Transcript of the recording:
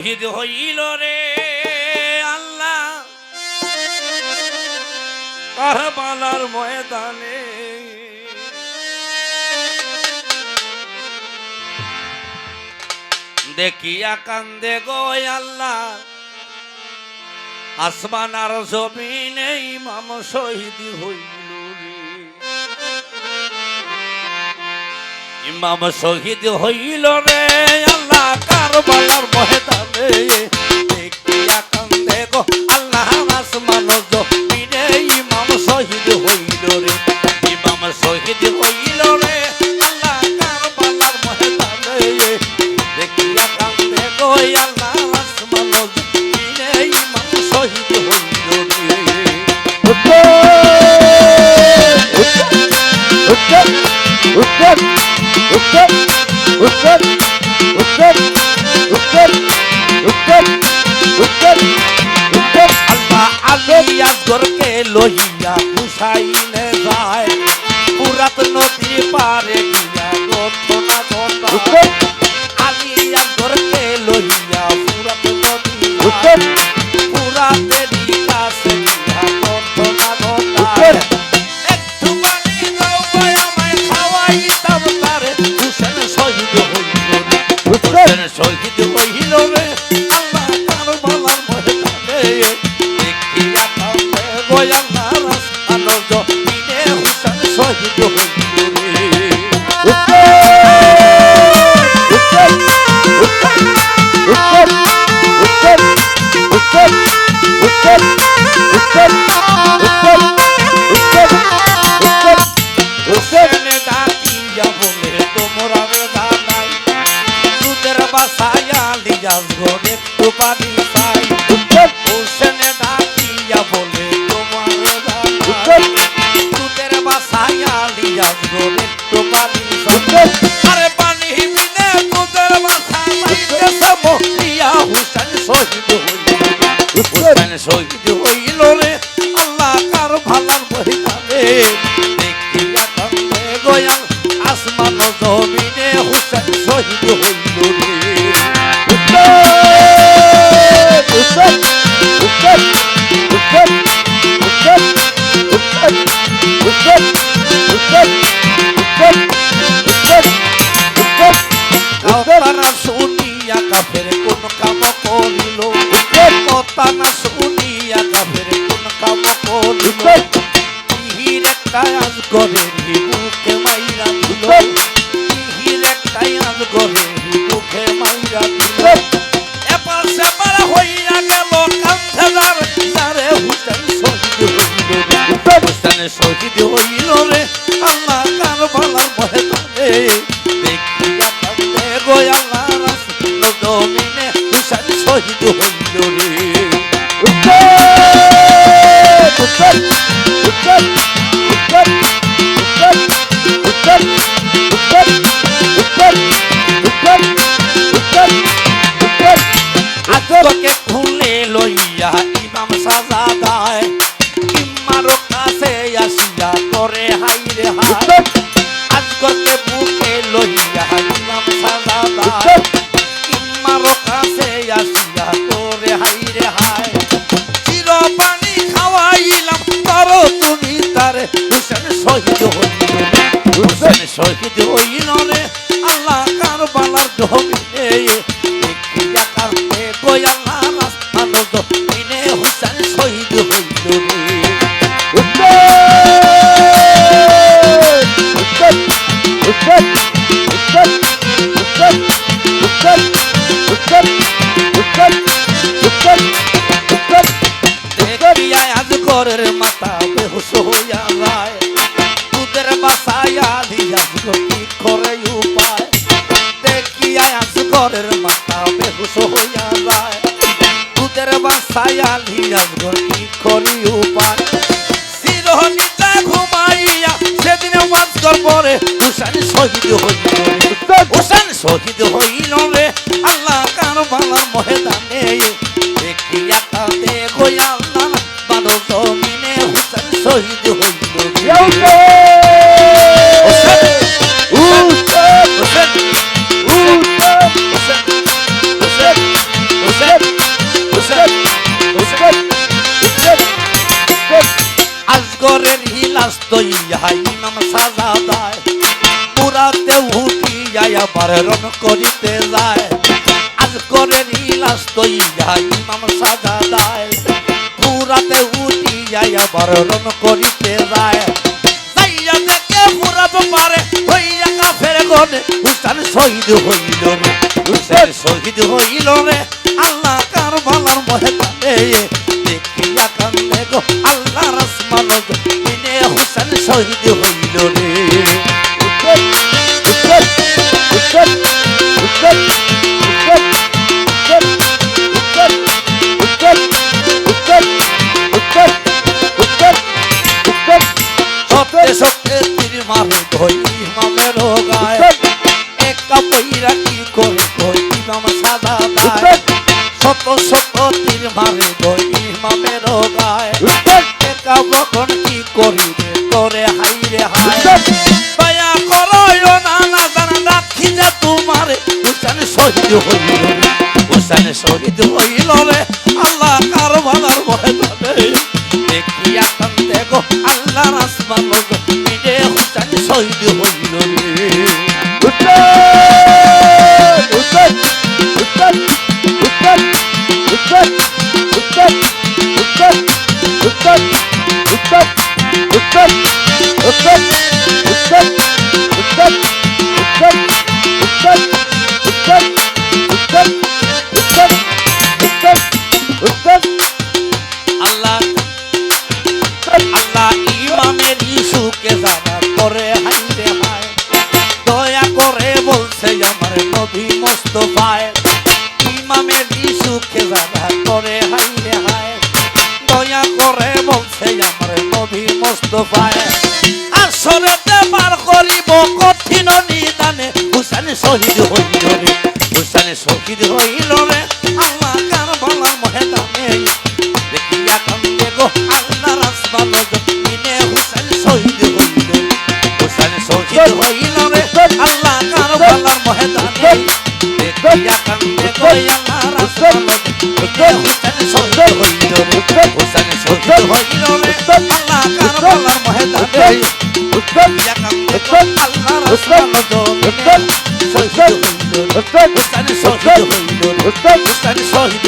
শহীদ হইল রে আল্লাহ কারবালার ময়দানে। দেখিয়া কান্দে গো আল্লাহ আসমান আর জমিনে ইমাম শহীদ হইল রে। ইমাম শহীদ হইল রে আল্লাহ কারবালার ময়দানে। দেখিয়া কান্দে গো আল্লাহ আসমান জমিনে ইমাম শহীদ হইল রে। ইমাম শহীদ হইল রে আল্লাহ কারবালার ময়দানে। দেখিয়া কান্দে গো আল্লাহ আসমান জমিনে ইমাম শহীদ হইল রে। উত্তর উত্তর উত্তর উত্তর উত্তর উত্তর উত্তর উত্তর আল্লাহ আলী আসগরকে লইয়া হুসাইনে যায় পুরাত নদী পারে গিয়া ঘটনা ঘটায়। আলী আসগরকে লইয়া পুরাত নদী পুরাতেরই কাছে গিয়া ঘটনা ঘটায়। একটু পানি দাও ভাই আমায় খাওয়াইতাম তারে। হুসেন শহীদ হইল রে। হুসেন শহীদ হইল রে আল্লাহ কারবালার ময়দানে। দেখিয়া কান্দে গো আল্লাহ আসমান জমিনে হুসেন শহীদ হইল রে। হুসেনে ডাকিয়া বলে তোমরা রে দাদাই দুধের বাসায়া লিয়াস গো একটু পানি পাই। হুসেনে ডাকিয়া বলে তোমার রে দাদাই দুধের বাসায়া লিয়াস গো একটু পানি পাই। আরে পানি বিনে দুধের বাসা লাইতেছে মরিয়া। হুসেন শহীদ হইল হুসেন শহীদ হইল রে আল্লাহ কারবালার ময়দানে। দেখিয়া কান্দে গো আসমান জমিনে হুসেন শহীদ হইল রে। কথা শুনিয়া কাফের কোন কাম করিল। কথা না শুনিয়া কাফের কোন কাম করিল। ইহির একটা আজগরের বুকে মাইরা দিল। ইহির একটা আজগরের বুকে মাইরা দিল। এপার সেপার হইয়া গেল কান্ধে যারে হুসেন শহীদ হইল রে। হুসেন শহীদ হইল রে আল্লাহ কারবালার ময়দানে। দেখিয়া কান্দে গো আল্লাহ আসমান জমিনে হুসেন শহীদ হইল রে। আজকে খুলে লইয়া ইমাম সাজা দেয় ইমার কাছে আসিয়া করে হাই রে হাই। আজকে বুকে লইয়া ইমাম সাজা দেয় ইমার কাছে আসিয়া করে হাই রে হাই। চির পানি খাওয়াইলাম করো তুমি তারে। হুসেন শহীদ হইল রে হুসেন শহীদ হইল রে আল্লাহ কারবালার জমিনে। দেখিয়া কান্দে গো আল্লাহ আসমান জমিনে হুসেন শহীদ হইল রে। দেখিয়া আজগরের মাথা বেহুশ হইয়া যায় দুধের বাসায়া লিয়া কি করে উপায়। দেখিয়া আজগরের মাথা বেহুশ হইয়া যায় দুধের বাসায়া লিয়া কি করি উপায়। চিরনিদ্রা ঘুমাইয়া সেদিন আজগর পরে হুসেন শহীদ হইল রে। হুসেন শহীদ হইল রে আল্লাহ কারবালার ময়দানে। দেখিয়া কান্দে গো আল্লাহ বানো জমিনে হুসেন শহীদ হইল রে। হুসেন লাশ তৈয়া ইমাম সাজা দেয় পুরাতে উঠিয়া আবার রণ করিতে যায় আজ করে লাশ তৈয়া ইমাম সাজা দেয় পুরাতে উঠিয়া আবার রণ করিতে যায় যাইয়া দেখে পুরাব পারে হইয়া কাফের গনে হুসাইন শহীদ হইল রে হুসাইন শহীদ হইল রে আল্লাহ কারবালার ময়দানে দেখিয়া কান্দে গো আল্লাহ আসমান জমিনে হুসাইন শহীদ হইল রে সত্যে সত্যে তীর মারে ধই ইমামের গায়ে একা পইরা কি করে ধই ইমাম সাদা দায় শত শত তীর মারে ধই ইমামের গায়ে একা বখন কি করিবে তোরে হাইরে হায় দয়া করো না না জানা রাখি যে তোমারে হুসাইন শহীদ হইল রে হুসাইন শহীদ হইল রে আল্লাহ কারবালার ময়দানে দেখিয়া কান্দে গো আল্লাহর আসমান জমিনে হুসাইন শহীদ হইল রে আল্লাহ আল্লাহ ইমামের ইস্যুকে জানা করে হাইরে হায় দয়া করে বলছে আমার নবী মুস্তাফায় ইমামের ইস্যুকে জানা করে হাইরে হায় দয়া করে বলছে আমার নবী মুস্তাফায় আসরেতে পার করিব কঠিন নিদানে হুসাইন শহীদ হইল রে হুসাইন শহীদ হইল রে আল্লাহ কারবালার ময়দানে দেখিয়া কান্দে গো আল্লাহর আসমান জমিনে হুসাইন শহীদ হইল হুসাইন শহীদ হইল রে আল্লাহ কারবালার ময়দানে দেখিয়া কান্দে গো আল্লাহর আসমান জমিনে হুসাইন শহীদ হইল রে হুসাইন শহীদ হইল রে আল্লাহ কারবালার ময়দানে দেখিয়া কান্দে গো আল্লাহর আসমান জমিনে শহীদ হইল রে হুসাইন শহীদ হইল রে হুসাইন শহীদ